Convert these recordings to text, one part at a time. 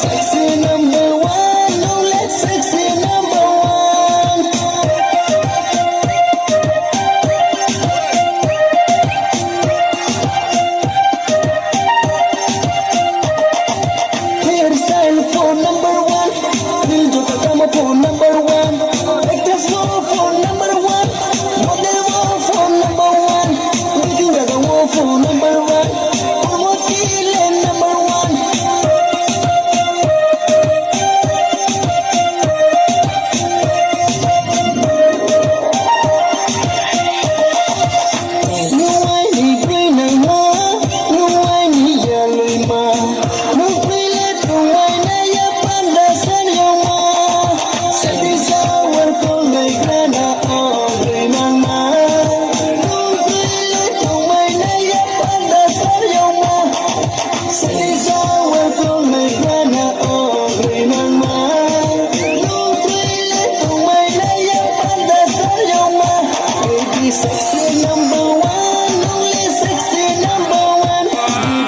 sexy number one, no less sexy number one. Hairstyle for number one, dil jo ka kama for number one, actress for number one, model for number one, looking at the wall for number one, almost number one. No I need green and more, no I need yellow more, no feel no I need ya panda san yo more. Sadi sour con like grana oh green and more, no feel no I need ya panda san yo more. Sadi sour con like grana oh green and more, no feel no I need ya panda san yo more. Baby sexy number one, only sexy number one.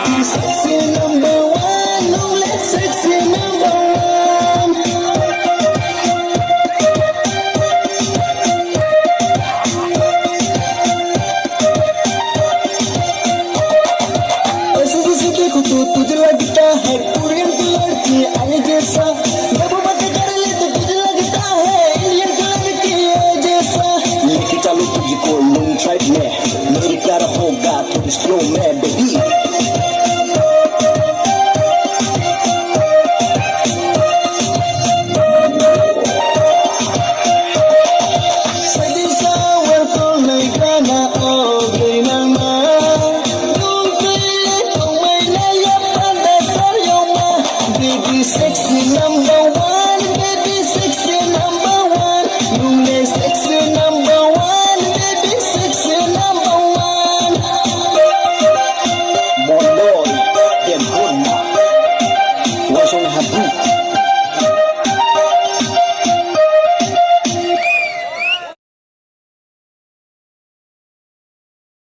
Baby sexy number one, only sexy number one. ऐसे किसी देखो तो तुझे लगता है Korean की लड़की आए जैसा, जब बात कर ले तो तुझे लगता है इंडियन की लड़की है जैसा। लेके चलो तुझको लॉन्ग ड्राइव में, मेरे प्यारा होगा थोड़ी स्लो में बेबी।